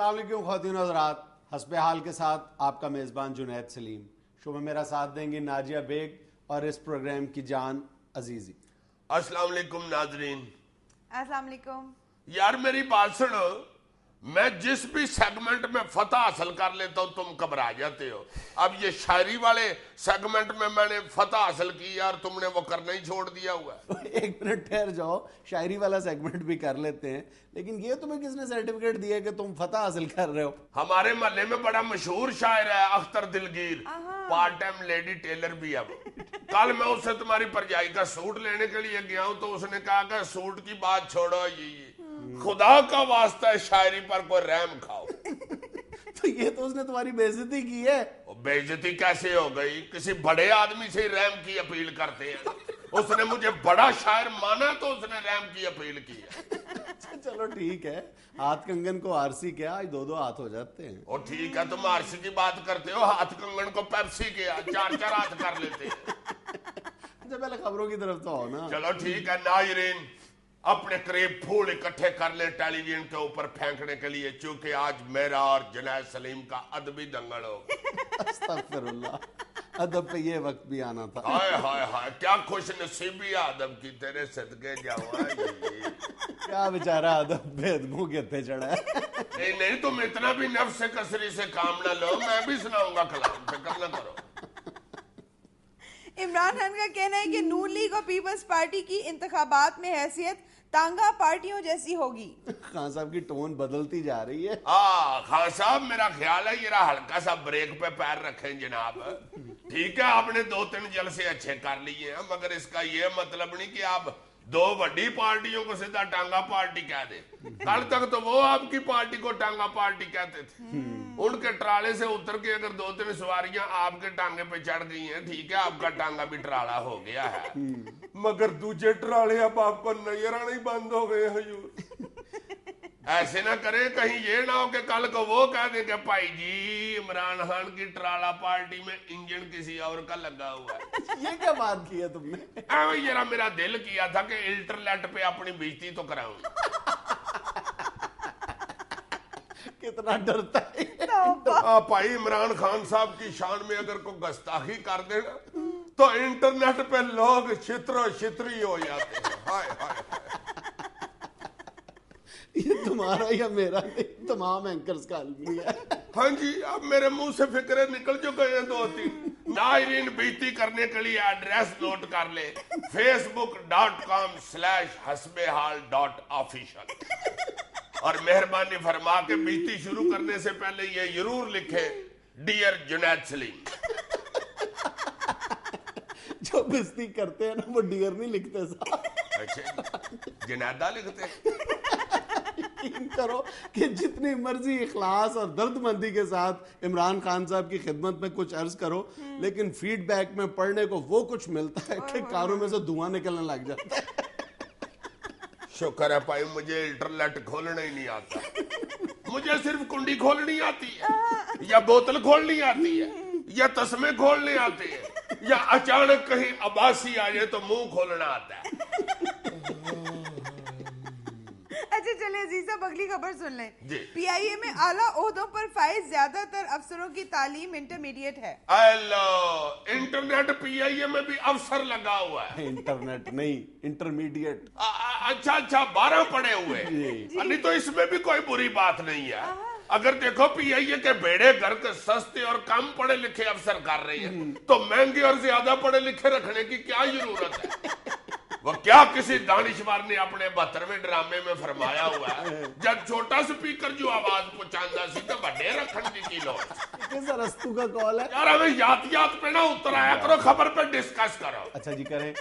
السلام علیکم خواتین و حضرات، حسب حال کے ساتھ آپ کا میزبان جنید سلیم. شو میں میرا ساتھ دیں گی ناجیہ بیگ اور اس پروگرام کی جان عزیزی. السلام علیکم ناظرین. السلام علیکم. یار میری بات سنو، میں جس بھی سیگمنٹ میں فتح حاصل کر لیتا ہوں تم گھبرا جاتے ہو. اب یہ شاعری والے سیگمنٹ میں نے فتح حاصل کی یار، تم نے وہ کرنا ہی چھوڑ دیا ہوا ہے. ایک منٹ ٹھہر جاؤ، شاعری والا سیگمنٹ بھی کر لیتے ہیں، لیکن یہ تمہیں کس نے سرٹیفکیٹ دیا کہ تم فتح حاصل کر رہے ہو؟ ہمارے محلے میں بڑا مشہور شاعر ہے Akhtar Dilgir, part time lady tailor بھی ہے وہ. کل میں اس سے تمہاری پرجائی کا سوٹ لینے کے لیے گیا ہوں تو اس نے کہا کہ سوٹ کی بات چھوڑو، یہ خدا کا واسطہ ہے شاعری پر کوئی رحم کھاؤ. تو یہ تو اس نے تمہاری بے عزتی کی ہے. بے عزتی کیسے ہو گئی؟ کسی بڑے آدمی سے رحم کی اپیل کرتے ہیں. اس نے مجھے بڑا شاعر مانا تو اس نے رحم کی اپیل کی ہے. چلو ٹھیک ہے، ہاتھ کنگن کو آرسی کیا، آج دو ہاتھ ہو جاتے ہیں. اور ٹھیک ہے، تم آرسی کی بات کرتے ہو، ہاتھ کنگن کو پیپسی کیا، چار چار ہاتھ کر لیتے ہیں. اچھا پہلے خبروں کی طرف تو ہو نا. چلو ٹھیک ہے ناظرین، اپنے قریب پھول اکٹھے کر لیں ٹیلی ویژن کے اوپر پھینکنے کے لیے، چونکہ آج میرا اور جنید سلیم کا ادبی دنگل ہوگا. استغفر اللہ، ادب پہ یہ وقت بھی آنا تھا. ہائے ہائے ہائے، کیا خوش نصیبی ادب کی، تیرے صدقے جاؤ. کیا بیچارہ ادب پہ ادبوں کے اتنے چڑھا ہے. نہیں تم اتنا بھی نفس کسری سے کام نہ لو، میں بھی سناؤں گا کلام، فکر نہ کرو. عمران خان کا کہنا ہے کہ نون لیگ اور پیپلز پارٹی کی انتخابات میں حیثیت تانگا پارٹیوں جیسی ہوگی. خان صاحب کی ٹون بدلتی جا رہی ہے. خان صاحب میرا خیال ہے یہ ہلکا سا بریک پہ پیر رکھیں جناب. ٹھیک ہے آپ نے 2-3 جلسے اچھے کر لیے ہیں، مگر اس کا یہ مطلب نہیں کہ آپ 2 بڑی پارٹیوں کو سیدھا ٹانگا پارٹی کہہ دیں. کل تک تو وہ آپ کی پارٹی کو ٹانگا پارٹی کہتے تھے. ان کے ٹرالے سے اتر کے اگر 2-3 سواریاں آپ کے ٹانگے پہ چڑھ گئی ہیں، ٹھیک ہے آپ کا ٹانگا بھی ٹرالا ہو گیا ہے، مگر دوسرے ٹرالے اب آپ کو نظر آنا ہی بند ہو گئے حضور. ایسے نہ کریں کہیں یہ نہ ہو کہ کل کو وہ کہہ دیں کہ بھائی جی عمران خان کی ٹرالا پارٹی میں انجن کسی اور کا لگا ہوا ہے. یہ کیا بات کی ہے تم نے؟ ذرا میرا دل کیا تھا کہ انٹرنیٹ پہ اپنی بےزتی تو کراؤں. کتنا ڈرتا ہے بھائی عمران خان صاحب کی شان میں اگر کوئی گستاخی کر دینا تو انٹرنیٹ پہ لوگ چھتر و چھتری ہو جاتے ہیں. ہائے ہائے ہائے. یہ تمہارا یا میرا نہیں، تمام اینکرز کا المیہ ہے. ہاں جی، اب میرے منہ سے فکریں نکل جو گئے ہیں 2-3. ناظرین بےزتی کرنے کے لیے ایڈریس نوٹ کر لے، facebook.com/hasbehaal.official. اور مہربانی فرما کے بےزتی شروع کرنے سے پہلے یہ ضرور لکھے ڈیئر جنید سلیم. جو بےزتی کرتے ہیں نا وہ ڈیئر نہیں لکھتے صاحب. اچھا جنیدہ لکھتے. یقین کرو کہ جتنی مرضی اخلاص اور درد مندی کے ساتھ عمران خان صاحب کی خدمت میں کچھ عرض کرو، لیکن فیڈ بیک میں پڑھنے کو وہ کچھ ملتا ہے کہ کاروں میں سے دھواں نکلنے لگ جاتا ہے. شکر ہے بھائی مجھے انٹرنیٹ کھولنا ہی نہیں آتا. مجھے صرف کنڈی کھولنی آتی ہے، یا بوتل کھولنی آتی ہے، یا تسمے کھولنے آتے ہیں، یا اچانک کہیں عباسی آ جائے تو منہ کھولنا آتا ہے. اچھا چلے عزیز صاحب اگلی خبر سن لیں. جی. پی آئی اے میں اعلیٰ عہدوں پر فائز زیادہ تر افسروں کی تعلیم انٹرمیڈیٹ ہے. اللہ، انٹرنیٹ پی آئی اے میں بھی افسر لگا ہوا ہے. انٹرنیٹ نہیں، انٹرمیڈیٹ. اچھا 12 پڑھے ہوئے. نہیں تو اس میں بھی کوئی بری بات نہیں ہے. اگر دیکھو پی آئی اے کے بیڑے گھر سستے اور کم پڑھے لکھے افسر کر رہی ہیں تو مہنگے اور زیادہ پڑھے لکھے رکھنے کی کیا ضرورت ہے؟ وہ کیا کسی دانشور نے اپنے 72ویں ڈرامے میں فرمایا ہوا ہے، جب چھوٹا سپیکر جو آواز پہنچاندہ سی تو بڑے رکھن کی لوڑ. کس رستو کا کال ہے یار ہمیں یاد پہ نہ اتر آیا کرو، خبر پہ ڈسکس کرو. اچھا جی کریں.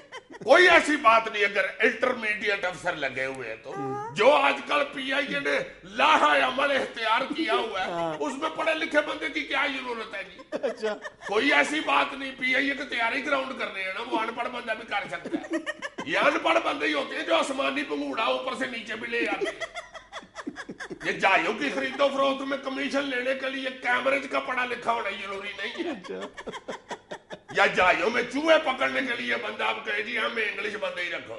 کوئی ایسی بات نہیں اگر انٹرمیڈیٹ افسر لگے ہوئے ہیں تو جو آج کل پی آئی اے نے لاہا عمل اختیار کیا ہوا ہے اس میں پڑھے لکھے بندے کی کیا ضرورت ہے جی؟ اچھا کوئی ایسی بات نہیں. پی آئی اے کی تیاری گراؤنڈ کر رہے ہیں نا، وہ ان پڑھ بندہ بھی کر سکتا ہے. یہ ان پڑھ بندے ہی ہوتے ہیں جو آسمانی پنگوڑا اوپر سے نیچے بھی لے آتے ہیں. یہ جائیوں کی خرید و فروخت میں کمیشن لینے کے لیے کیمبرج کا پڑھا لکھا ہونا ضروری نہیں ہے. یا جائیوں میں چوہے پکڑنے کے لیے بندہ آپ کہے جی ہمیں انگلش بندے ہی رکھو.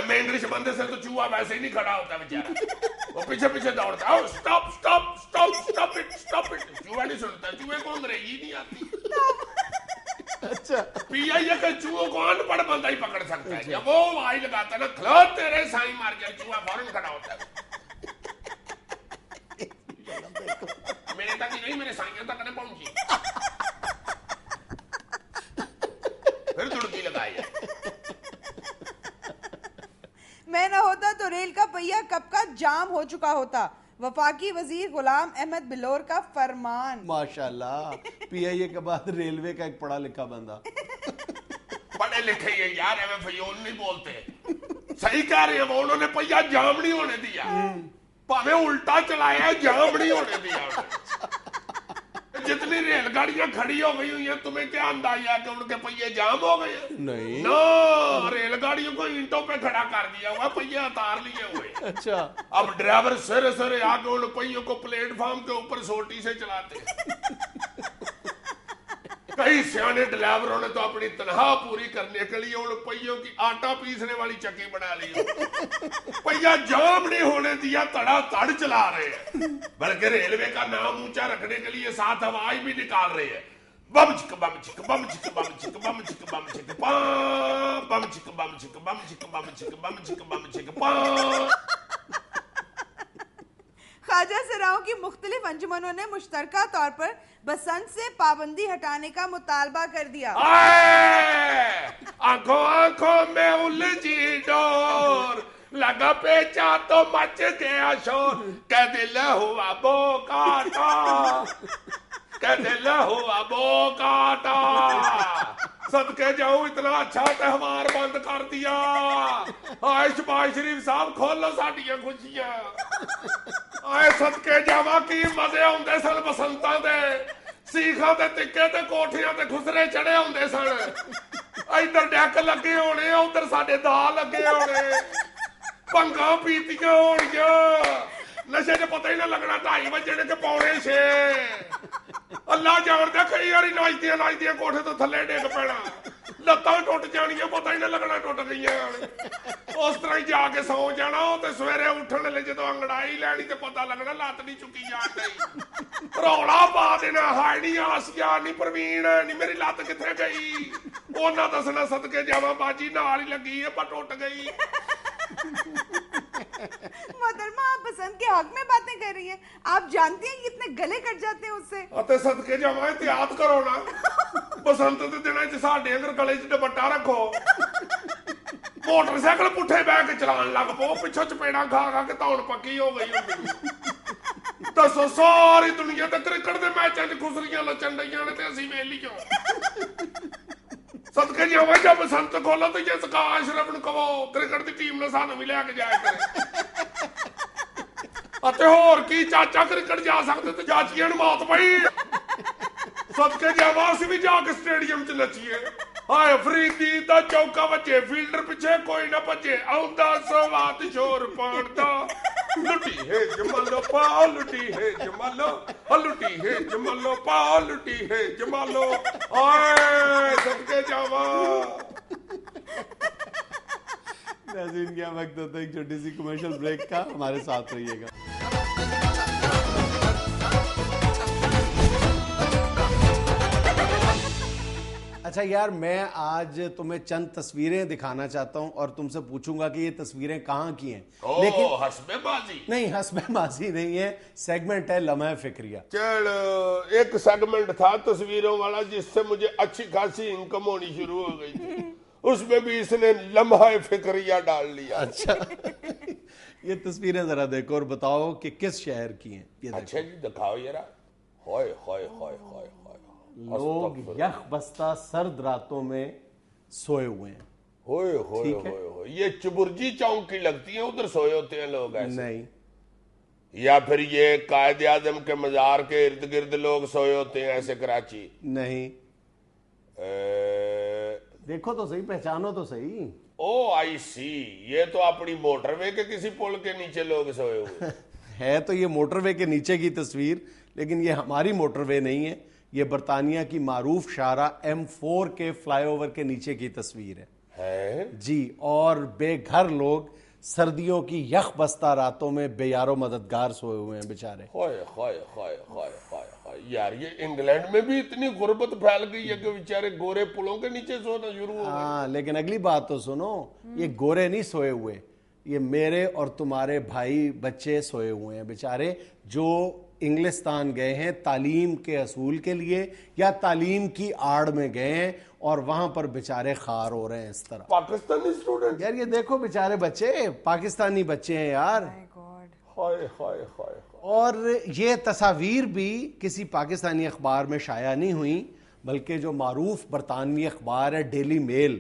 میں انگلش بندے سے تو چوہا ویسے ہی نہیں کھڑا ہوتا بیچارہ, وہ پیچھے پیچھے دوڑتا ہے, stop stop stop stop it stop it. چوہا نہیں سنتا, چوہے کو انگریزی نہیں آتی. اچھا پی آئی اے کے چوہوں کو ان پڑھ بندہ ہی پکڑ سکتا ہے. جب وہ آئی لگاتا ہے نا, کھلو تیرے سائیں مار کے, چوہا فوراً کھڑا ہوتا ہے. میرے تک ہی نہیں, میرے سائیوں تک نہیں پہنچی, پھر دڑکی لگائی. میں نہ ہوتا تو ریل کا پہیا کب کا جام ہو چکا ہوتا. وفاقی وزیر غلام احمد بلور کا فرمان. ماشاءاللہ, پی آئی اے کے بعد ریلوے کا ایک پڑھا لکھا بندہ. پڑھے لکھے یہ یار, ایویں فیون نہیں بولتے, صحیح کہہ رہے ہیں وہ, انہوں نے پہیا جام نہیں ہونے دیا, پاویں الٹا چلایا, جام نہیں ہونے دیا. جتنی ریل گاڑیاں کھڑی ہو گئی ہوئی ہیں, تمہیں کیا اندازہ کہ ان کے پہیے جام ہو گئے ہیں؟ نہیں نا, ریل گاڑیوں کو اینٹوں پہ کھڑا کر دیا ہوا, پہیے اتار لیے ہوئے. اچھا, اب ڈرائیور سرے سرے آ کے ان پہیوں کو پلیٹ فارم کے اوپر سوٹی سے چلاتے ہیں. کئی سیانے ڈرائیوروں نے تو اپنی تنخواہ پوری کرنے کے لیے ان پہیوں کی آٹا پیسنے والی چکی بنا لی. پہیا جام نہیں ہونے دیا, تڑا تڑ چلا رہے ہیں, بلکہ ریلوے کا نام اونچا رکھنے کے لیے ساتھ ہوائی بھی نکال رہے ہیں. بم چک بم چک بم چک بم چک بم چک بم چک پام, بم چک بم چک بم چک بم چک بم چک بم چک پام. خواجہ سراؤں کی مختلف انجمنوں نے مشترکہ طور پر بسنت سے پابندی ہٹانے کا مطالبہ کر دیا. آنکھوں آنکھوں میں الجھی ڈور, لگا پیچا تو مچ گیا شور, کہ دل ہوا بو کاٹا, کہ دل ہوا بو کاٹا. صدقے جاؤں اتنا اچھا تہوار بند کر دیا. آئے شباز شریف صاحب کھولو ساڈیاں خوشیاں. آئے صدقے جاواں کی مزے ہوندے سن بسنتاں دے, سیخاں تے ٹکے تے کوٹھیاں تے خسرے چڑھے ہوندے سن. ادھر ڈیک لگے ہونے, ادھر ساڈے دا لگے ہونے, پنگاں پیتیاں ہونیاں, نشے چ پتہ ہی نہ لگنا 2:30 بجے کہ 5:45. اللہ جاندا کئی واری ناچدیاں ناچدیاں کوٹھے تو تھلے ڈگ پینا, لتاں ٹوٹ جانیاں, پتہ ہی نہ لگنا ٹوٹ گئیاں. اس طرح ہی جا کے سو جانا, تے سویرے اٹھن لے جدوں انگڑائی لینی تے پتہ لگنا لت نہیں چکی جان گئی. رولا پا دینا, ہائے نہیں آسیا, نہیں پروین, نہیں میری لت کتنے گئی. انہاں دسنا صدقے جاواں باجی نال ہی لگی ہے پر ٹوٹ گئی. محترمہ, آپ بسنت کے حق میں باتیں کر رہی ہیں, آپ جانتی ہیں کہ اتنے گلے کٹ جاتے ہیں اس سے. اتے صدقے جاواں احتیاط کرو نا, بسنت دے دناں وچ ساڈے انگر گلے وچ دوپٹہ رکھو. موٹر سائیکل پٹھے بہ کے چلان لگ پو, پچھوں چپیڑاں کھا کھا کے تون پکی ہو گئی ہوندی. دسو ساری دنیا تے کرکٹ دے میچاں وچ خسریاں لچن ڈیاں نے تے اسی ویلی کیوں. صدقے جاواں جب بسنت کھولو تو یہ سکا اشرف نوں کہو کرکٹ دی ٹیم نے سانوں بھی لے کے جایا کرے. اتے ہور کی چاچا کرکٹ جا سکتے تے چاچیاں نوں موت پئی. صدقے جاواں اسی بھی جا کے سٹیڈیم چ نچیے. ہائے فریدی دا چوکا وجے, فیلڈر پیچھے کوئی نہ بچے, آوندا سواد شور پان دا. لٹی ہے جمالو پا, لٹی ہے جمالو, لٹی ہے جمالو پا, لٹی ہے جمالو. ہائے صدقے جاواں. ناظرین کیا وقت ہوتا ہے ایک چھوٹی سی کمرشل بریک کا, ہمارے ساتھ رہیے گا. اچھا یار, میں آج تمہیں چند تصویریں دکھانا چاہتا ہوں اور تم سے پوچھوں گا کہ یہ تصویریں کہاں کی ہیں. لیکن حسب بازی نہیں, حسب بازی نہیں ہے, سیگمنٹ ہے لمحہ فکریہ. چلو, ایک سیگمنٹ تھا تصویروں والا جس سے مجھے اچھی خاصی انکم ہونی شروع ہو گئی تھی, اس میں بھی اس نے لمحہ فکریہ ڈال لیا. اچھا, یہ تصویریں ذرا دیکھو اور بتاؤ کہ کس شہر کی ہیں. یہ اچھا جی دکھاؤ ذرا. ہائے ہائے ہائے ہائے, لوگ یخ بستہ سرد راتوں میں سوئے ہوئے ہیں. ہوئے ہوئے ہوئے, یہ چبرجی چوک کی لگتی ہیں, ادھر سوئے ہوتے ہیں لوگ ایسے. نہیں, یا پھر یہ قائد اعظم کے مزار کے ارد گرد لوگ سوئے ہوتے ہیں ایسے کراچی. نہیں, دیکھو تو صحیح, پہچانو تو صحیح. او آئی سی, یہ تو اپنی موٹر وے کے کسی پل کے نیچے لوگ سوئے ہوئے. ہے تو یہ موٹر وے کے نیچے کی تصویر, لیکن یہ ہماری موٹر وے نہیں ہے, یہ برطانیہ کی معروف شارع M4 کے فلائی اوور کے نیچے کی تصویر ہے. ہے جی، اور بے گھر لوگ سردیوں کی یخ بستہ راتوں میں بے یار و مددگار سوئے ہوئے ہیں بیچارے. ہائے ہائے ہائے ہائے ہائے ہائے یار، یہ انگلینڈ میں بھی اتنی غربت پھیل گئی ہے کہ بیچارے گورے پلوں کے نیچے سونا شروع ہو گئے. ہاں، لیکن اگلی بات تو سنو، یہ گورے نہیں سوئے ہوئے، یہ میرے اور تمہارے بھائی بچے سوئے ہوئے ہیں بیچارے، جو انگلستان گئے ہیں تعلیم کے اصول کے لیے یا تعلیم کی آڑ میں گئے ہیں اور وہاں پر بیچارے خوار ہو رہے ہیں اس طرح. پاکستانی اسٹوڈنٹ، یار یہ دیکھو بیچارے بچے، پاکستانی بچے ہیں یار. ہائے ہائے ہائے. اور یہ تصاویر بھی کسی پاکستانی اخبار میں شائع نہیں ہوئیں، بلکہ جو معروف برطانوی اخبار ہے ڈیلی میل،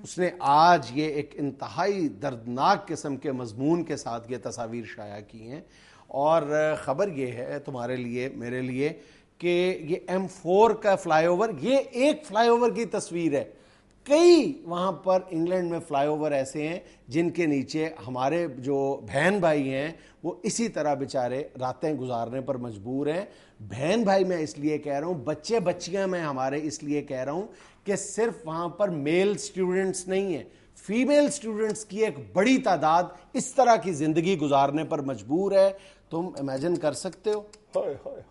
اس نے آج یہ ایک انتہائی دردناک قسم کے مضمون کے ساتھ یہ تصاویر شائع کی ہیں. اور خبر یہ ہے تمہارے لیے میرے لیے کہ یہ M4 کا فلائی اوور، یہ ایک فلائی اوور کی تصویر ہے. کئی وہاں پر انگلینڈ میں فلائی اوور ایسے ہیں جن کے نیچے ہمارے جو بہن بھائی ہیں وہ اسی طرح بیچارے راتیں گزارنے پر مجبور ہیں. بہن بھائی میں اس لیے کہہ رہا ہوں، بچے بچیاں میں ہمارے اس لیے کہہ رہا ہوں کہ صرف وہاں پر میل سٹوڈنٹس نہیں ہیں، فیمیل سٹوڈنٹس کی ایک بڑی تعداد اس طرح کی زندگی گزارنے پر مجبور ہے. تم امیجن کر سکتے ہو؟ ہائے ہائے.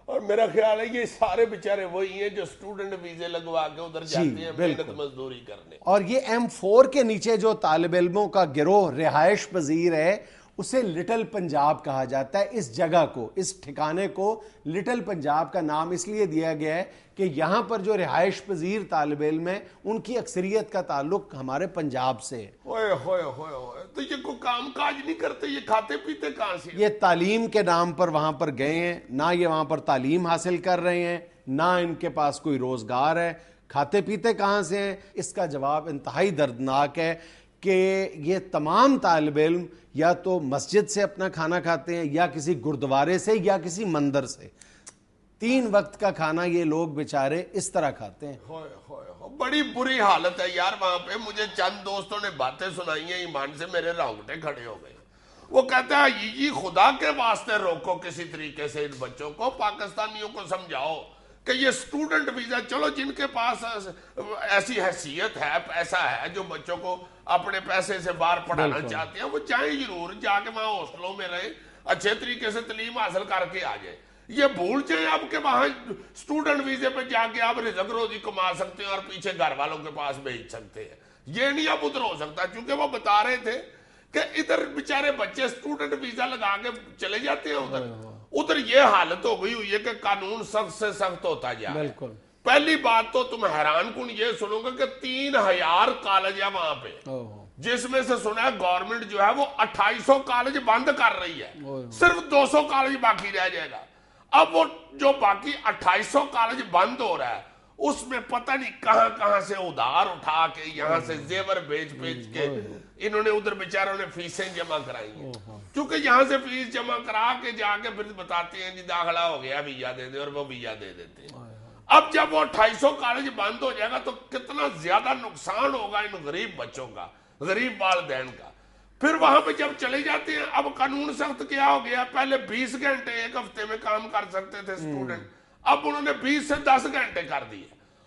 اور میرا خیال ہے یہ سارے بیچارے وہی ہیں جو اسٹوڈنٹ ویزے لگوا کے ادھر جاتے ہیں محنت مزدوری کرنے. اور یہ M4 کے نیچے جو طالب علموں کا گروہ رہائش پذیر ہے اسے لٹل پنجاب کہا جاتا ہے. اس جگہ کو، اس ٹھکانے کو لٹل پنجاب کا نام اس لیے دیا گیا ہے کہ یہاں پر جو رہائش پذیر طالب علم ہیں ان کی اکثریت کا تعلق ہمارے پنجاب سے ہے. ہوئے ہوئے ہوئے ہوئے. تو یہ کوئی کام کاج نہیں کرتے، یہ کھاتے پیتے کہاں سے؟ یہ تعلیم کے نام پر وہاں پر گئے ہیں، نہ یہ وہاں پر تعلیم حاصل کر رہے ہیں، نہ ان کے پاس کوئی روزگار ہے. کھاتے پیتے کہاں سے ہیں؟ اس کا جواب انتہائی دردناک ہے کہ یہ تمام طالب علم یا تو مسجد سے اپنا کھانا کھاتے ہیں یا کسی گردوارے سے یا کسی مندر سے. 3 وقت کا کھانا یہ لوگ بیچارے اس طرح کھاتے ہیں. بڑی بری حالت ہے یار وہاں پہ. مجھے چند دوستوں نے باتیں سنائی ہیں، ایمان سے میرے رونگٹے کھڑے ہو گئے. وہ کہتا ہے یہ خدا کے واسطے روکو کسی طریقے سے ان بچوں کو، پاکستانیوں کو سمجھاؤ کہ یہ اسٹوڈنٹ ویزا، چلو جن کے پاس ایسی حیثیت ہے، پیسہ ہے، جو بچوں کو اپنے پیسے سے باہر پڑھانا چاہتے ہیں، وہ جائیں ضرور، جا کے وہاں ہاسٹلوں میں رہیں، اچھے طریقے سے تعلیم حاصل کر کے آ جائیں. یہ بھول جائیں اب کہ وہاں اسٹوڈنٹ ویزے پہ جا کے آپ رزق روزی کما سکتے ہیں اور پیچھے گھر والوں کے پاس بھیج سکتے ہیں. یہ نہیں اب ادھر ہو سکتا، چونکہ وہ بتا رہے تھے کہ ادھر بیچارے بچے اسٹوڈنٹ ویزا لگا کے چلے جاتے ہیں ادھر یہ حالت ہو گئی ہوئی ہے کہ قانون سخت سے سخت ہوتا جا رہا ہے. بالکل. پہلی بات تو تم حیران کن یہ سنو گے کہ 3000 کالج ہے وہاں پہ، جس میں سے سنا ہے گورنمنٹ جو ہے وہ 2800 کالج بند کر رہی ہے، صرف 200 کالج باقی رہ جائے گا. اب وہ جو باقی 2800 کالج بند ہو رہا ہے اس میں پتہ نہیں کہاں کہاں سے ادھار اٹھا کے یہاں سے زیور بیچ کے انہوں نے ادھر بیچاروں نے فیسیں جمع کرائی ہیں. کیونکہ یہاں سے فیس جمع کرا کے جا کے پھر بتاتے ہیں جی داخلہ ہو گیا ویزا دے دے، اور وہ ویزا دے دیتے ہیں. اب جب وہ 2800 کالج بند ہو جائے گا تو کتنا زیادہ نقصان ہوگا ان غریب بچوں کا، غریب والدین کا. پھر وہاں پہ جب چلے جاتے ہیں، اب قانون سخت کیا ہو گیا، پہلے 20 گھنٹے ایک ہفتے میں کام کر سکتے تھے اسٹوڈنٹ، اب انہوں نے 20 سے 10 گھنٹے کر دیے.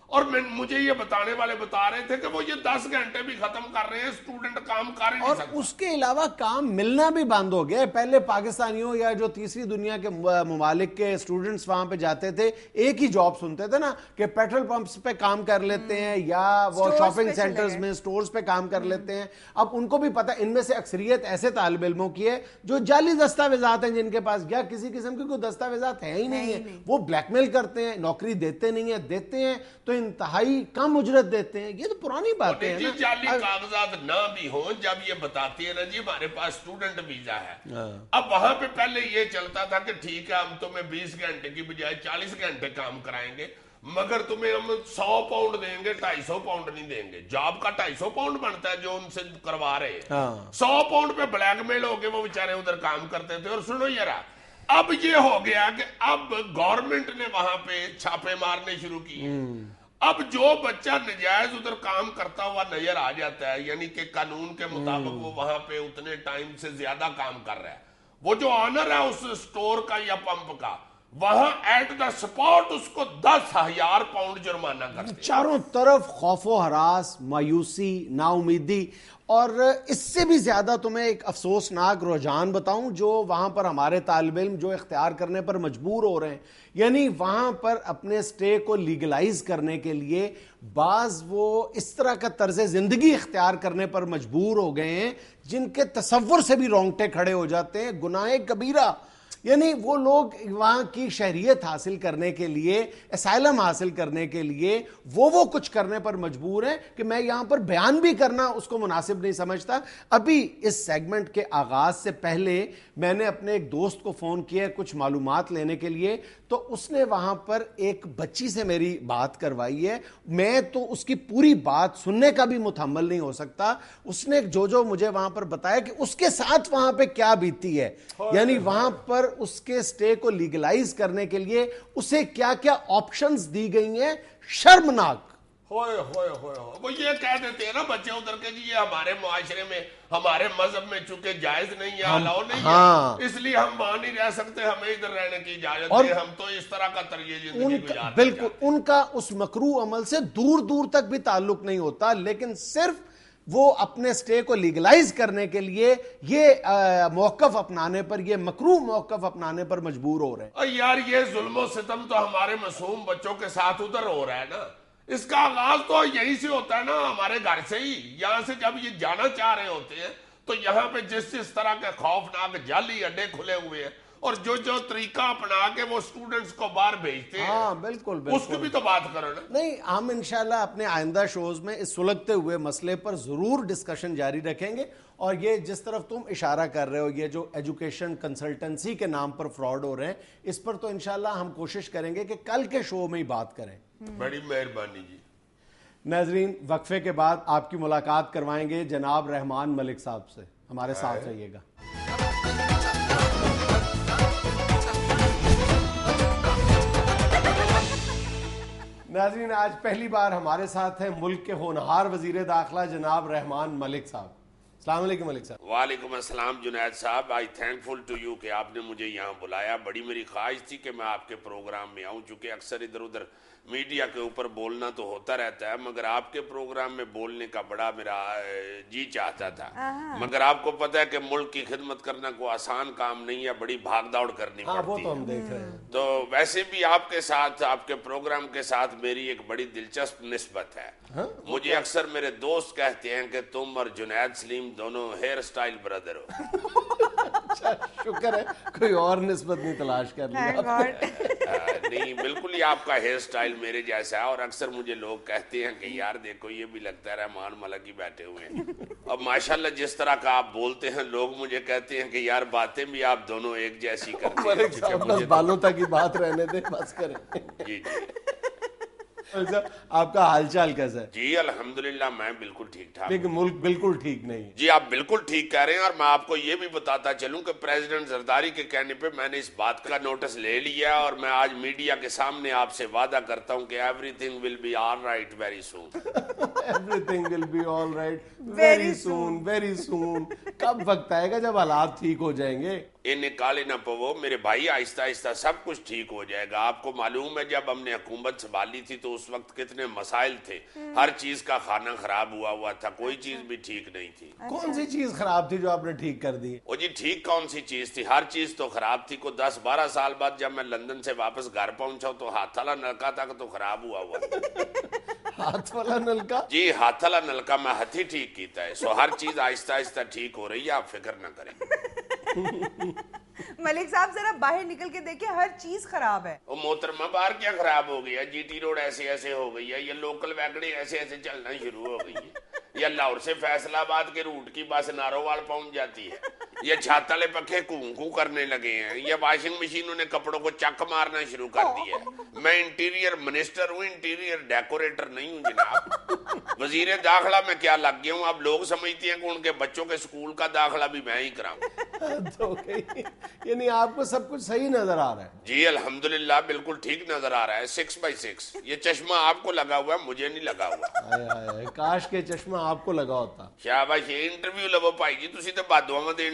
اور مجھے یہ بتانے والے بتا رہے تھے کہ وہ یہ 10 گھنٹے بھی ختم کر رہے ہیں، اسٹوڈنٹ کام کر ہی نہیں اور سکتا. اس کے علاوہ کام ملنا بھی بند ہو گیا. پہلے پاکستانیوں یا جو تیسری دنیا کے ممالک کے اسٹوڈنٹس وہاں پہ جاتے تھے ایک ہی جاب سنتے تھے نا کہ پیٹرول پمپس پہ کام کر لیتے ہیں یا وہ شاپنگ سینٹرز میں سٹورز پہ کام کر لیتے ہیں. اب ان کو بھی پتہ ان میں سے اکثریت ایسے طالب علموں کی ہے جو جعلی دستاویزات ہیں، جن کے پاس یا کسی قسم کی کوئی دستاویزات ہے ہی نہیں ہے، وہ بلیک میل کرتے ہیں، نوکری دیتے نہیں ہیں، دیتے ہیں تو انتہائی کم اجرت دیتے ہیں. یہ تو پرانی باتیں ہیں. جعلی کاغذات نہ بھی ہوں، جب یہ بتاتی ہے نا جی ہمارے پاس اسٹوڈنٹ ویزا ہے، اب وہاں پہ پہلے یہ چلتا تھا کہ ٹھیک ہے ہم تمہیں 20 گھنٹے کی بجائے 40 گھنٹے کام کرائیں گے، مگر تمہیں ہم 100 پاؤنڈ دیں گے، 250 پاؤنڈ نہیں دیں گے. جاب کا 250 پاؤنڈ بنتا ہے جو ان سے کروا رہے ہیں، 100 پاؤنڈ پہ بلیک میل ہو کے وہ بیچارے ادھر کام کرتے تھے. اور سنو یار، اب یہ ہو گیا کہ اب گورنمنٹ نے وہاں پہ چھاپے مارنے شروع کیے. اب جو بچہ نجائز ادھر کام کرتا ہوا نظر آ جاتا ہے، یعنی کہ قانون کے مطابق وہ وہاں پہ اتنے ٹائم سے زیادہ کام کر رہا ہے، وہ جو آنر ہے اس سٹور کا یا پمپ کا، وہاں ایٹ دا سپاٹ اس کو 10,000 پاؤنڈ جرمانہ کرتے ہیں. چاروں طرف خوف و ہراس، مایوسی، نا امیدی. اور اس سے بھی زیادہ تمہیں ایک افسوسناک رجحان بتاؤں جو وہاں پر ہمارے طالب علم جو اختیار کرنے پر مجبور ہو رہے ہیں. یعنی وہاں پر اپنے سٹے کو لیگلائز کرنے کے لیے بعض وہ اس طرح کا طرز زندگی اختیار کرنے پر مجبور ہو گئے ہیں جن کے تصور سے بھی رونگٹے کھڑے ہو جاتے ہیں. گناہ کبیرہ. یعنی وہ لوگ وہاں کی شہریت حاصل کرنے کے لیے، اسائلم حاصل کرنے کے لیے وہ کچھ کرنے پر مجبور ہیں کہ میں یہاں پر بیان بھی کرنا اس کو مناسب نہیں سمجھتا. ابھی اس سیگمنٹ کے آغاز سے پہلے میں نے اپنے ایک دوست کو فون کیا کچھ معلومات لینے کے لیے، تو اس نے وہاں پر ایک بچی سے میری بات کروائی ہے. میں تو اس کی پوری بات سننے کا بھی متحمل نہیں ہو سکتا. اس نے جو مجھے وہاں پر بتایا کہ اس کے ساتھ وہاں پہ کیا بیتی ہے. یعنی وہاں پر اس کے سٹے کو لیگلائز کرنے کے لیے اسے کیا کیا آپشنز دی گئی ہیں. شرمناک. ہوئے وہ یہ کہہ دیتے ہیں نا بچے ادھر کے جی یہ ہمارے معاشرے میں ہمارے مذہب میں چونکہ جائز نہیں ہے، الاؤ نہیں ہے، اس لیے ہم وہاں نہیں رہ سکتے، ہمیں ادھر رہنے کی اجازت ہے، ہم تو اس طرح کا طریقے زندگی گزار. بالکل ان کا اس مکروہ عمل سے دور تک بھی تعلق نہیں ہوتا، لیکن صرف وہ اپنے سٹے کو لیگلائز کرنے کے لیے یہ موقف اپنانے پر، یہ مکروہ موقف اپنانے پر مجبور ہو رہے ہیں. یار یہ ظلم و ستم تو ہمارے معصوم بچوں کے ساتھ ادھر ہو رہا ہے نا. اس کا آغاز تو یہی سے ہوتا ہے نا، ہمارے گھر سے ہی. یہاں سے جب یہ جانا چاہ رہے ہوتے ہیں تو یہاں پہ جس طرح کے خوفناک جعلی اڈے کھلے ہوئے ہیں اور جو طریقہ اپنا کے وہ سٹوڈنٹس کو باہر بھیجتے ہیں. ہاں بالکل اس کی بھی تو بات کرو نا. نہیں، ہم انشاءاللہ اپنے آئندہ شوز میں اس سلگتے ہوئے مسئلے پر ضرور ڈسکشن جاری رکھیں گے. اور یہ جس طرف تم اشارہ کر رہے ہو، یہ جو ایجوکیشن کنسلٹنسی کے نام پر فراڈ ہو رہے ہیں، اس پر تو انشاءاللہ ہم کوشش کریں گے کہ کل کے شو میں ہی بات کریں. بڑی مہربانی جی. ناظرین، وقفے کے بعد آپ کی ملاقات کروائیں گے جناب رحمان ملک صاحب سے. ہمارے ساتھ رہیے گا. ناظرین، آج پہلی بار ہمارے ساتھ ہیں ملک کے ہونہار وزیر داخلہ جناب رحمان ملک صاحب. السلام علیکم ملک صاحب. وعلیکم السلام جنید صاحب. آئی تھینکفل ٹو یو کہ آپ نے مجھے یہاں بلایا. بڑی میری خواہش تھی کہ میں آپ کے پروگرام میں آؤں، چونکہ اکثر ادھر ادھر میڈیا کے اوپر بولنا تو ہوتا رہتا ہے، مگر آپ کے پروگرام میں بولنے کا بڑا میرا جی چاہتا تھا. مگر آپ کو پتہ ہے کہ ملک کی خدمت کرنا کوئی آسان کام نہیں ہے، بڑی بھاگ دوڑ کرنی پڑتی وہ تو ہم دیکھ رہے ہیں. تو ویسے بھی آپ کے ساتھ، آپ کے پروگرام کے ساتھ میری ایک بڑی دلچسپ نسبت ہے. مجھے اکثر میرے دوست کہتے ہیں کہ تم اور جنید سلیم دونوں ہیئر سٹائل بردر ہو. شکر ہے کوئی اور نسبت نہیں تلاش کر لیا. نہیں، بالکل ہی آپ کا ہیئر سٹائل میرے جیسا ہے. اور اکثر مجھے لوگ کہتے ہیں کہ یار دیکھو یہ بھی لگتا ہے رحمان ملک ہی بیٹھے ہوئے ہیں. اب ماشاءاللہ جس طرح کا آپ بولتے ہیں لوگ مجھے کہتے ہیں کہ یار باتیں بھی آپ دونوں ایک جیسی کرتے ہیں. ملک صاحب بس بالوں تک ہی بات رہنے دیں، بس کریں. جی. آپ کا حال چال کیسا ہے؟ جی الحمدللہ میں بالکل ٹھیک ٹھاک. لیکن ملک بالکل ٹھیک نہیں. جی آپ بالکل ٹھیک کہہ رہے ہیں. اور میں آپ کو یہ بھی بتاتا چلوں کہ پریزیڈنٹ زرداری کے کہنے پہ میں نے اس بات کا نوٹس لے لیا، اور میں آج میڈیا کے سامنے آپ سے وعدہ کرتا ہوں کہ everything will be all right very soon. Everything will be all right very soon. Very soon. کب وقت آئے گا جب حالات ٹھیک ہو جائیں گے؟ انہیں کالے نہ پو میرے بھائی، آہستہ آہستہ سب کچھ ٹھیک ہو جائے گا. آپ کو معلوم ہے جب ہم نے حکومت سنبھالی تھی تو اس وقت کتنے مسائل تھے. ہر چیز کا کھانا خراب ہوا تھا، کوئی چیز بھی ٹھیک نہیں تھی. کون سی چیز خراب تھی جو آپ نے ٹھیک کر دی؟ وہ جی ٹھیک کون سی چیز تھی، ہر چیز تو خراب تھی. کو 10-12 سال بعد جب میں لندن سے واپس گھر پہنچا تو ہاتھ والا نلکا تھا تو خراب ہوا. ہاتھ والا نلکا؟ جی ہاتھ والا نلکا میں ہاتھی ٹھیک کیتا ہے. سو ہر چیز آہستہ آہستہ ٹھیک ہو رہی ہے، آپ فکر نہ کریں. ملک صاحب ذرا باہر نکل کے دیکھیں، ہر چیز خراب ہے. وہ محترمہ باہر کیا خراب ہو گئی ہے؟ جی ٹی روڈ ایسے ایسے ہو گئی ہے، یہ لوکل ویگڑی ایسے ایسے چلنا شروع ہو گئی ہے. یہ لاہور سے فیصل آباد کے روٹ کی بس نارووال پہنچ جاتی ہے. یہ چھت والے پنکھے کو کرنے لگے ہیں. یہ واشنگ مشینوں نے کپڑوں کو چک مارنا شروع کر دیا ہے. میں انٹیریئر منسٹر ہوں، انٹیریئر ڈیکوریٹر نہیں ہوں جناب. وزیر داخلہ میں کیا لگ گیا ہوں. اب لوگ سمجھتے ہیں کہ ان کے بچوں کے سکول کا داخلہ بھی میں ہی کراؤں. یعنی آپ کو سب کچھ صحیح نظر آ رہا ہے؟ جی الحمدللہ بالکل ٹھیک نظر آ رہا ہے. 6x6. یہ چشمہ آپ کو لگا ہوا ہے، مجھے نہیں لگا ہوا. کاش کے چشمہ آپ کو لگا ہوتا. شاباش. یہ انٹرویو لو بھائی جی، تسی تے بادواں دین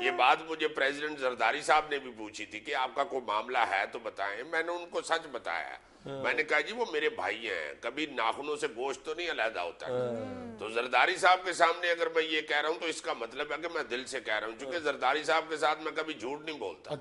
یہ بات مجھے پریزیڈنٹ زرداری صاحب نے بھی پوچھی تھی کہ آپ کا کوئی معاملہ ہے تو بتائیں. میں نے ان کو سچ بتایا. میں نے کہا جی وہ میرے بھائی ہیں, کبھی ناخنوں سے گوشت تو نہیں علیحدہ ہوتا. تو زرداری صاحب کے سامنے اگر میں یہ کہہ رہا ہوں تو اس کا مطلب ہے کہ میں دل سے کہہ رہا ہوں, چونکہ زرداری صاحب کے ساتھ میں کبھی جھوٹ نہیں بولتا.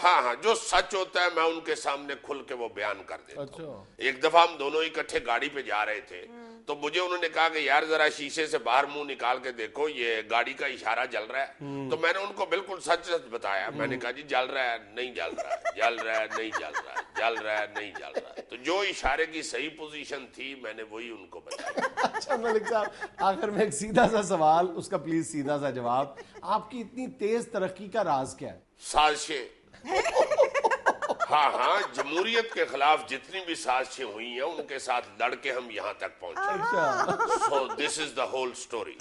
ہاں, جو سچ ہوتا ہے میں ان کے سامنے کھل کے وہ بیان کر دیتا ہوں. ایک دفعہ ہم دونوں اکٹھے گاڑی پہ جا رہے تھے تو مجھے انہوں نے کہا کہ یار ذرا شیشے سے باہر منہ نکال کے دیکھو یہ گاڑی کا اشارہ جل رہا ہے. تو میں نے ان کو بالکل سچ سچ بتایا. میں نے کہا جی جل رہا ہے, نہیں جل رہا ہے, جل رہا ہے, نہیں جل رہا ہے, جل رہا ہے, نہیں جل رہا ہے. تو جو اشارے کی صحیح پوزیشن تھی میں نے وہی ان کو بتایا. اچھا ملک صاحب, آخر میں ایک سیدھا سا سوال, اس کا پلیز سیدھا سا جواب. آپ کی اتنی تیز ترقی کا راز کیا ہے؟ سازشیں. ہاں, جمہوریت کے خلاف جتنی بھی سازشیں ہوئی ہیں ان کے ساتھ لڑ کے ہم یہاں تک پہنچے. سو دس از دا ہول اسٹوری.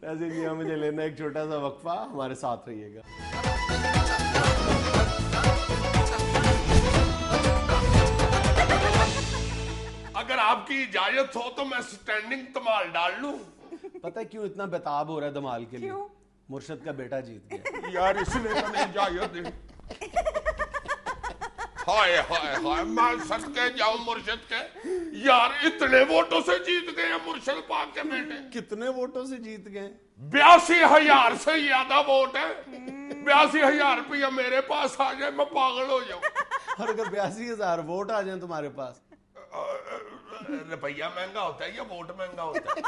ناظرین جی, مجھے لینا ایک چھوٹا سا وقفہ, ہمارے ساتھ رہیے گا. اگر آپ کی اجازت ہو تو میں سٹینڈنگ تمال ڈال لوں. پتہ کیوں اتنا بتاب ہو رہا ہے دھمال کے لیے؟ مرشد کا بیٹا جیت گیا. یار اس نے تو نہیں اجازت دی. ہائے ہائے ہائے, میں صدقے جاؤں مرشد کے. یار اتنے ووٹوں سے جیت گئے ہیں مرشد پاک کے بیٹے. کتنے ووٹوں سے جیت گئے؟ 82,000 سے زیادہ ووٹ ہے. 82,000 روپیہ میرے پاس آ جائے میں پاگل ہو جاؤں. اور اگر 82,000 ووٹ آ جائیں تمہارے پاس, روپیہ مہنگا ہوتا ہے یا ووٹ مہنگا ہوتا ہے؟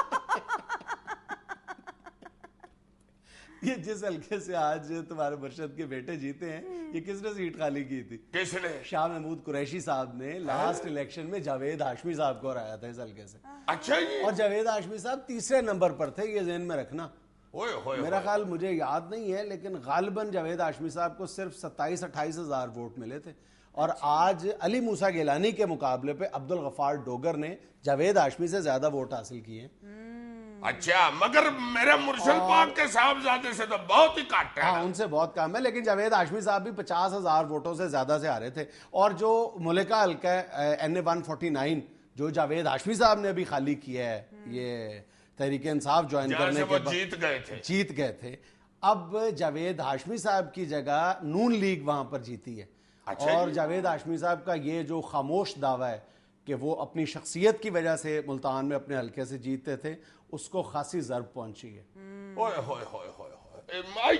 یہ جس حلقے سے آج تمہارے مرشد کے بیٹے جیتے ہیں, یہ کس نے سیٹ خالی کی تھی؟ کس نے؟ شاہ محمود قریشی صاحب نے لاسٹ الیکشن میں جاوید ہاشمی صاحب کو ہرایا تھا اس حلقے سے. اچھا جی. اور جاوید ہاشمی صاحب تیسرے نمبر پر تھے, یہ ذہن میں رکھنا. میرا خیال مجھے یاد نہیں ہے لیکن غالباً جاوید ہاشمی صاحب کو صرف 27-28 ہزار ووٹ ملے تھے. اور آج علی موسیٰ گیلانی کے مقابلے پہ عبدالغفار ڈوگر نے جاوید ہاشمی سے زیادہ ووٹ حاصل کیے ہیں. اچھا, مگر میرے مرشد پاک کے صاحبزادے سے تو بہت ہی کٹ ہے. ہاں, ان سے بہت کم ہے, لیکن جاوید ہاشمی صاحب بھی 50,000 ووٹوں سے زیادہ سے ہارے تھے. اور جو ملکہ حلقہ NA-149 جو جاوید ہاشمی صاحب نے ابھی خالی کیا ہے, یہ تحریک انصاف جوائن کرنے کے بعد جیت گئے تھے. اب جاوید ہاشمی صاحب کی جگہ نون لیگ وہاں پر جیتی ہے. اور جاوید ہاشمی صاحب کا یہ جو خاموش دعویٰ ہے کہ وہ اپنی شخصیت کی وجہ سے ملتان میں اپنے حلقے سے جیتتے تھے, اس کو خاصی ضرب پہنچی ہے.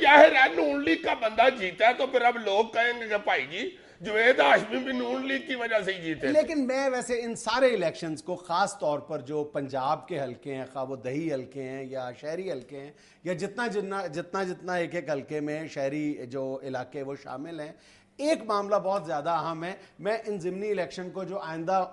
ظاہر ہے نون لیگ کا بندہ جیتا ہے تو پھر اب لوگ کہیں گے کہ بھائی جی جاوید ہاشمی بھی نون لیگ کی وجہ سے ہی جیتے. لیکن میں ویسے ان سارے الیکشنز کو خاص طور پر جو پنجاب کے حلقے ہیں, خواہ وہ دہی حلقے ہیں یا شہری حلقے ہیں, یا جتنا ایک ایک حلقے میں شہری جو علاقے وہ شامل ہیں, ایک معاملہ بہت زیادہ اہم ہے. میں ان ضمنی الیکشن کو جو آئندہ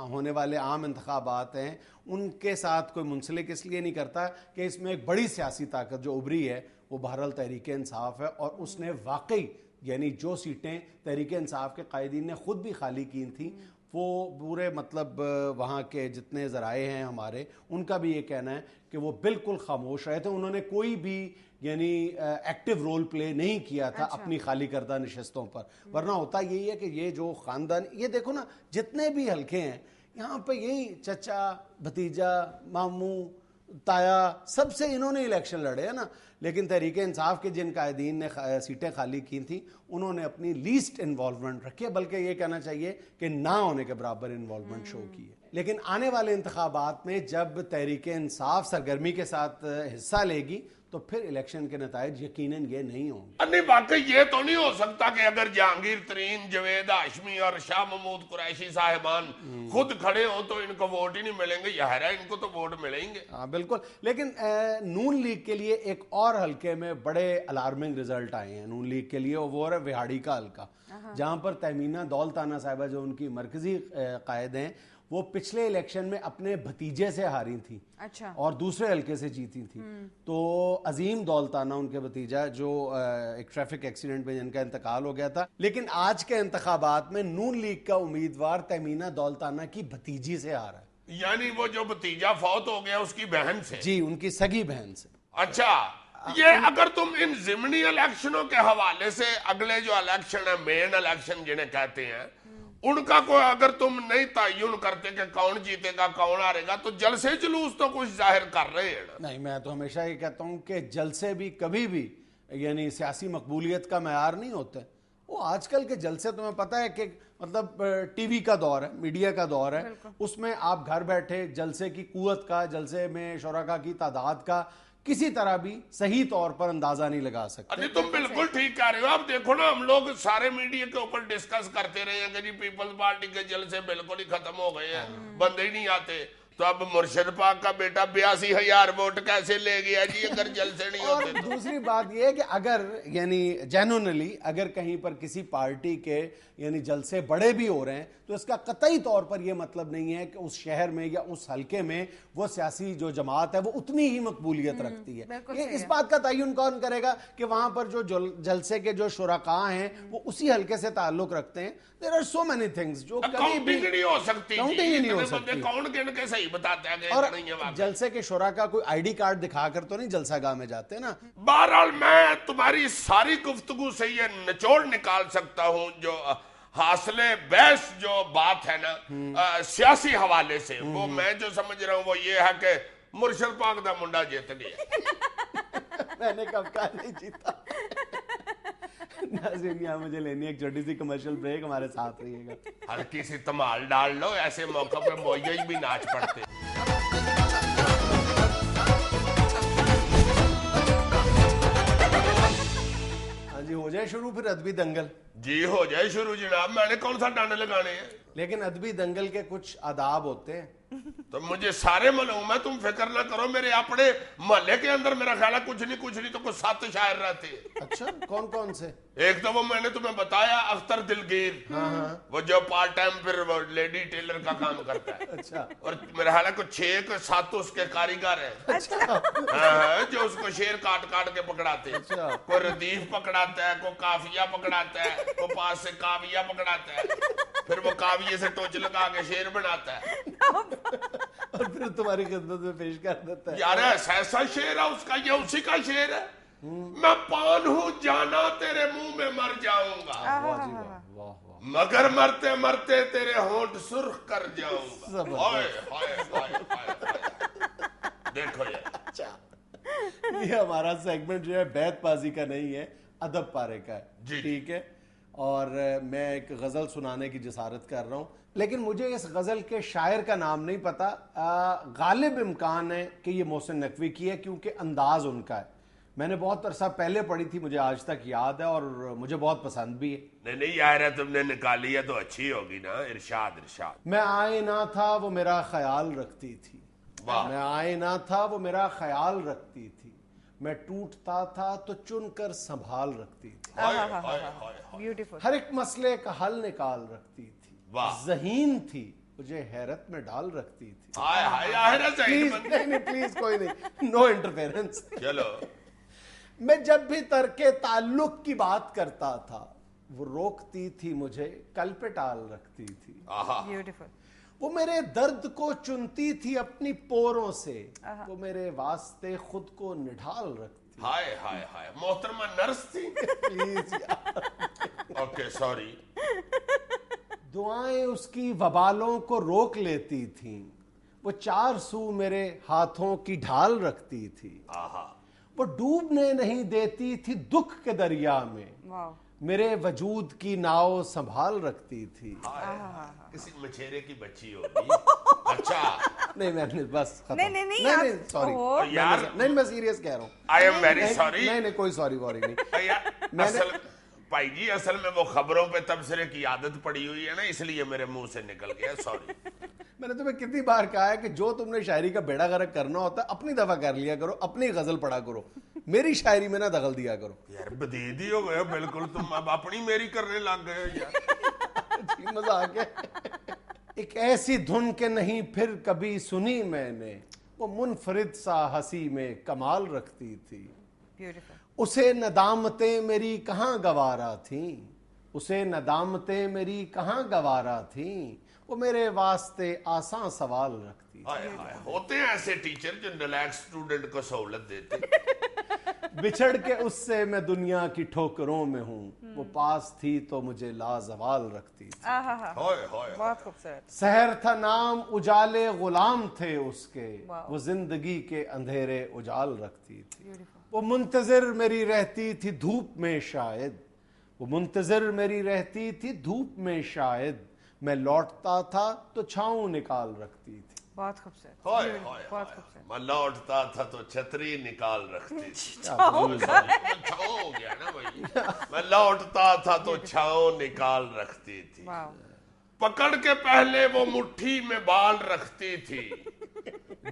ہونے والے عام انتخابات ہیں ان کے ساتھ کوئی منسلک اس لیے نہیں کرتا کہ اس میں ایک بڑی سیاسی طاقت جو ابری ہے وہ بہرحال تحریک انصاف ہے. اور اس نے واقعی یعنی جو سیٹیں تحریک انصاف کے قائدین نے خود بھی خالی کی تھیں, وہ پورے مطلب وہاں کے جتنے ذرائع ہیں ہمارے, ان کا بھی یہ کہنا ہے کہ وہ بالکل خاموش رہے تھے. انہوں نے کوئی بھی یعنی ایکٹیو رول پلے نہیں کیا تھا اپنی خالی کردہ نشستوں پر. ورنہ ہوتا یہی ہے کہ یہ جو خاندان, یہ دیکھو نا جتنے بھی حلقے ہیں یہاں پہ یہی چچا بھتیجا ماموں تایا سب سے انہوں نے الیکشن لڑے ہیں نا. لیکن تحریک انصاف کے جن قائدین نے سیٹیں خالی کی تھیں انہوں نے اپنی لیسٹ انوالومنٹ رکھی ہے, بلکہ یہ کہنا چاہیے کہ نہ ہونے کے برابر انوالومنٹ شو کی ہے. لیکن آنے والے انتخابات میں جب تحریک انصاف سرگرمی کے ساتھ حصہ لے گی تو پھر الیکشن کے نتائج یقیناً یہ نہیں ہوں گے. نہیں واقعی یہ تو نہیں ہو سکتا کہ اگر جہانگیر ترین, جاوید ہاشمی اور شاہ محمود قریشی صاحبان خود کھڑے ہوں تو ان کو ووٹ ہی نہیں ملیں گے. یہ ہے ان کو تو ووٹ ملیں گے. ہاں بالکل. لیکن نون لیگ کے لیے ایک اور حلقے میں بڑے الارمنگ ریزلٹ آئے ہیں نون لیگ کے لیے, وہ ہے وہاڑی کا حلقہ, جہاں پر تہمینہ دولتانہ صاحبہ جو ان کی مرکزی قائد ہیں وہ پچھلے الیکشن میں اپنے بھتیجے سے ہاری تھیں اور دوسرے حلقے سے جیتی تھیں. تو عظیم دولتانہ ان کے بھتیجا جو ایک ٹریفک ایکسیڈنٹ میں جن کا انتقال ہو گیا تھا. لیکن آج کے انتخابات میں نون لیگ کا امیدوار تہمینہ دولتانہ کی بھتیجی سے ہارا ہے. یعنی وہ جو بھتیجا فوت ہو گیا اس کی بہن سے؟ جی, ان کی سگی بہن سے. اچھا, یہ اگر تم ان ضمنی الیکشنوں کے حوالے سے اگلے جو الیکشن ہے مین الیکشن جنہیں کہتے ہیں ان کا کوئی اگر تم نہیں تعین کرتے کہ کون جیتے گا کون ہارے گا تو جلسے جلوس تو کچھ ظاہر کر رہے ہیں نا. نہیں، میں تو ہمیشہ یہ کہتا ہوں کہ جلسے بھی کبھی بھی یعنی سیاسی مقبولیت کا معیار نہیں ہوتے. وہ آج کل کے جلسے تمہیں پتہ ہے کہ مطلب ٹی وی کا دور ہے، میڈیا کا دور ہے، اس میں آپ گھر بیٹھے جلسے کی قوت کا، جلسے میں شرکاء کی تعداد کا کسی طرح بھی صحیح طور پر اندازہ نہیں لگا سکتے. ارے تم بالکل ٹھیک کہہ رہے ہو. آپ دیکھو نا، ہم لوگ سارے میڈیا کے اوپر ڈسکس کرتے رہے ہیں کہ جی پیپلز پارٹی کے جلسے بالکل ہی ختم ہو گئے ہیں، بندے ہی نہیں آتے. تو اب مرشد پاک کا بیٹا 82,000 ووٹ کیسے لے گیا جی اگر جلسے نہیں اور ہوتے؟ دوسری بات یہ ہے کہ اگر یعنی جینونلی اگر کہیں پر کسی پارٹی کے یعنی جلسے بڑے بھی ہو رہے ہیں تو اس کا قطعی طور پر یہ مطلب نہیں ہے کہ اس شہر میں یا اس حلقے میں وہ سیاسی جو جماعت ہے وہ اتنی ہی مقبولیت رکھتی ہے. یہ اس بات کا تعین کون کرے گا کہ وہاں پر جو جلسے کے جو شرکاء ہیں وہ اسی حلقے سے تعلق رکھتے ہیں. There are so many things جو کبھی بھی نہیں ہو سکتی. کاؤنٹنگ ہی نہیں ہو سکتی. کون گن کے صحیح بتاتا ہے کہ اور نہیں ہے واقعی. جلسے کے شرکاء کوئی آئی ڈی کارڈ دکھا کر تو نہیں جلسہ گاہ میں جاتے نا. بہرحال میں تمہاری ساری گفتگو سے یہ نچوڑ نکال سکتا ہوں جو حاصل بحث جو بات ہے نا سیاسی حوالے سے، وہ میں جو سمجھ رہا ہوں وہ یہ ہے کہ مرشد پاک دا منڈا جیت گیا. میں نے کب کہا نہیں جیتا. ناظرین یہاں مجھے لینی ایک چھوٹی سی کمرشل بریک، ہمارے ساتھ رہیے گا. ہلکی سی تمال ڈال لو، ایسے موقع پہ مویج بھی ناچ پڑتے. ہاں جی، ہو جائے شروع پھر ادبی دنگل. جی ہو جائے شروع جناب. میں نے کون سا ڈانڈے لگانے ہیں؟ لیکن ادبی دنگل کے کچھ آداب ہوتے ہیں. تو مجھے سارے معلوم ہے، تم فکر نہ کرو. میرے اپنے محلے کے اندر میرا خیال ہے کچھ نہیں تو کچھ 7 شاعر رہتے ہیں. اچھا، کون کون سے؟ ایک تو وہ میں نے تمہیں بتایا اختر دلگیر، وہ جو پارٹ ٹائم پھر وہ لیڈی ٹیلر کا کام کرتا ہے. اچھا. اور میرا خیال ہے کچھ 6-7 اس کے کاریگر ہیں جو اس کو شعر کاٹ کاٹ کے پکڑاتے ہیں. کوئی ردیف پکڑاتا ہے، کوئی قافیہ پکڑاتا ہے، کوئی پاس سے کاویہ پکڑاتا ہے، پھر وہ کاویے سے ٹوچ لگا کے شعر بناتا ہے اور پھر تمہاری خدمت میں پیش کر دیتا ہے. یار ایسا شعر ہے اس کا، یہ اسی کا شعر ہے. میں پان ہوں جانا تیرے منہ میں مر جاؤں گا، واہ جی واہ، واہ واہ. مگر مرتے مرتے تیرے ہونٹ سرخ کر جاؤں گا. ہائے ہائے ہائے ہائے. دیکھو اچھا، یہ ہمارا سیگمنٹ جو ہے بیت بازی کا نہیں ہے، ادب پارے کا ہے. ٹھیک ہے. اور میں ایک غزل سنانے کی جسارت کر رہا ہوں، لیکن مجھے اس غزل کے شاعر کا نام نہیں پتا. غالب امکان ہے کہ یہ محسن نقوی کی ہے کیونکہ انداز ان کا ہے. میں نے بہت عرصہ پہلے پڑھی تھی، مجھے آج تک یاد ہے اور مجھے بہت پسند بھی ہے. نہیں یار تم نے نکالی ہے تو اچھی ہوگی نا. ارشاد ارشاد. میں آئے نہ تھا وہ میرا خیال رکھتی تھی، میں آئے نہ تھا وہ میرا خیال رکھتی تھی، میں ٹوٹتا تھا تو چن کر سنبھال رکھتی تھی، ہر ایک مسئلے کا حل نکال رکھتی تھی، ذہین تھی مجھے حیرت میں ڈال رکھتی تھی. پلیز کوئی نہیں، نو انٹرفیرنس. چلو. میں جب بھی ترک تعلق کی بات کرتا تھا وہ روکتی تھی مجھے کل پہ ٹال رکھتی تھی. وہ میرے درد کو چنتی تھی اپنی پوروں سے، وہ میرے واسطے خود کو نڈھال رکھتی. ہائے ہائے ہائے. محترمہ نرس تھی. Please okay sorry. دعائیں اس کی وبالوں کو روک لیتی تھیں، وہ 4 سو میرے ہاتھوں کی ڈھال رکھتی تھی. وہ ڈوبنے نہیں دیتی تھی دکھ کے دریا میں، میرے وجود کی ناؤ سنبھال رکھتی تھی. کسی مچھیرے کی بچی ہوگی. اچھا نہیں میں بس ختم. نہیں سوری یار، نہیں میں سیریس کہہ رہا ہوں. I am very sorry. نہیں کوئی سوری ووری نہیں. بھائی جی اصل میں وہ خبروں پہ تبصرے کی عادت پڑی ہوئی ہے نا، اس لیے میرے منہ سے نکل گیا. سوری. میں نے تمہیں کتنی بار کہا ہے کہ جو تم نے شاعری کا بیڑا غرق کرنا ہوتا ہے اپنی دفعہ کر لیا کرو، اپنی غزل پڑھا کرو، میری شاعری میں نہ دخل دیا کرو. یار بدید ہی ہو گئے بالکل تم، اب اپنی میری کرنے لگ گئے یار. جی مزہ آ گیا. ایک ایسی دھن کے نہیں پھر کبھی سنی میں نے، وہ منفرد سا ہنسی میں کمال رکھتی تھی. اسے ندامتیں میری کہاں گوارا تھیں، اسے ندامتیں میری کہاں گوارا تھیں، وہ میرے واسطے آسان سوال رکھتی. ہوتے ہیں ایسے ٹیچر جو نالائق اسٹوڈنٹ کو سہولت دیتے. بچھڑ کے اس سے میں دنیا کی ٹھوکروں میں ہوں، وہ پاس تھی تو مجھے لازوال رکھتی تھی. ہائے ہائے بہت خوبصورت. سحر تھا نام اجالے غلام تھے اس کے, وہ زندگی کے اندھیرے اجال رکھتی تھی. وہ منتظر میری رہتی تھی دھوپ میں شاید, وہ منتظر میری رہتی تھی دھوپ میں شاید, میں لوٹتا تھا تو چھاؤں نکال رکھتی تھی. بہت خوبصورت. ہائے ہائے بہت خوبصورت. میں لوٹتا تھا تو چھتری نکال رکھتی تھی. چھاؤں چھاؤں ہو گیا نا بھائی. میں لوٹتا تھا تو چھاؤں نکال رکھتی تھی. واو. پکڑ کے پہلے وہ مٹھی میں بال رکھتی تھی,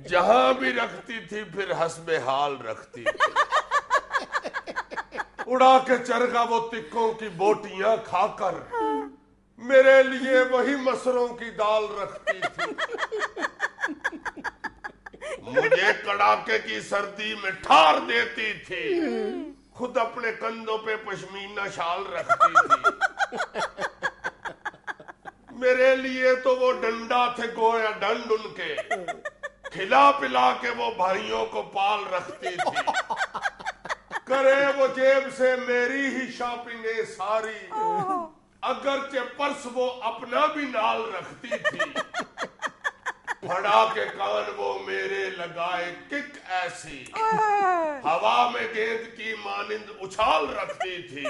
جہاں بھی رکھتی تھی پھر حسب حال رکھتی تھی. اڑا کے چرگا وہ تکوں کی بوٹیاں کھا کر میرے لیے وہی مسروں کی دال رکھتی تھی. مجھے کڑاکے کی سردی میں ٹھار دیتی تھی, خود اپنے کندھوں پہ پشمینہ شال رکھتی تھی. میرے لیے تو وہ ڈنڈا تھے گویا ڈنڈ ان کے, کھلا پلا کے وہ بھائیوں کو پال رکھتی تھی. کرے وہ جیب سے میری ہی شاپنگیں ساری, اگرچہ پرس وہ اپنا بھی نال رکھتی تھی. پھڑا کے کان وہ میرے لگائے کک ایسی, ہوا میں گیند کی مانند اچھال رکھتی تھی.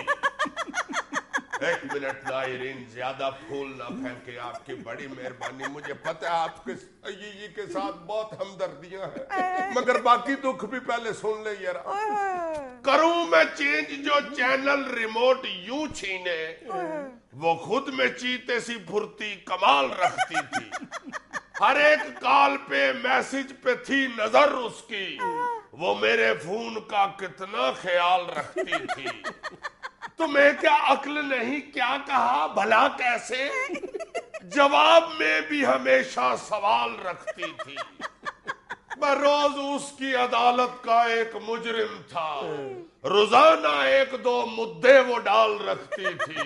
ایک منٹ ناظرین, زیادہ پھول نہ پھینکے, آپ کی بڑی مہربانی. مجھے پتہ ہے آپ کے ساتھ بہت ہمدردیاں ہیں, مگر باقی دکھ بھی پہلے سن لیں یار. کروں میں چینج جو چینل ریموٹ یوں چھینے, وہ خود میں چیتے سی پھرتی کمال رکھتی تھی. ہر ایک کال پہ میسج پہ تھی نظر اس کی, وہ میرے فون کا کتنا خیال رکھتی تھی. تمہیں کیا عقل نہیں, کیا کہا بھلا کیسے, جواب میں بھی ہمیشہ سوال رکھتی تھی. میں روز اس کی عدالت کا ایک مجرم تھا, روزانہ ایک دو مدعے وہ ڈال رکھتی تھی.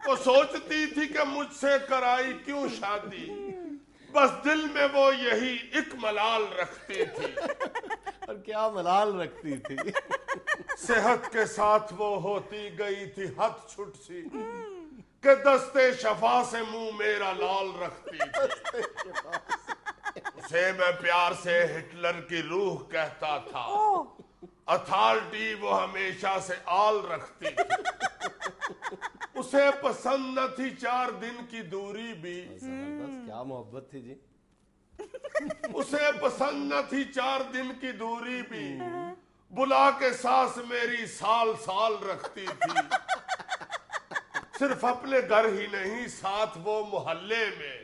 وہ سوچتی تھی کہ مجھ سے کرائی کیوں شادی, بس دل میں وہ یہی ایک ملال رکھتی تھی. اور کیا ملال رکھتی تھی. صحت کے ساتھ وہ ہوتی گئی تھی ہتھ چھٹ سی, کہ دستے شفا سے منہ میرا لال رکھتی تھی. اسے میں پیار سے ہٹلر کی روح کہتا تھا, اتھارٹی وہ ہمیشہ سے آل رکھتی تھی. اسے پسند نہ تھی 4 دن کی دوری بھی, کیا محبت تھی جی. اسے پسند نہ تھی 4 دن کی دوری بھی, بلا کے ساس میری سال سال رکھتی تھی. صرف اپنے گھر ہی نہیں, ساتھ وہ محلے میں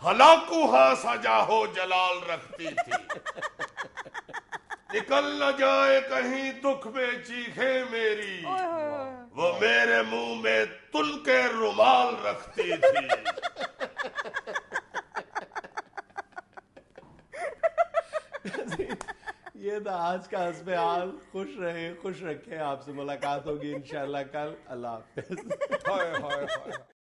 ہلاکو ہاں سجا ہو جلال رکھتی تھی. نکل نہ جائے کہیں دکھ میں چیخیں میری, وہ میرے منہ میں تل کے رومال رکھتی تھی. یہ تھا آج کا حسب حال. خوش رہے, خوش رکھے. آپ سے ملاقات ہوگی انشاءاللہ کل. اللہ حافظ.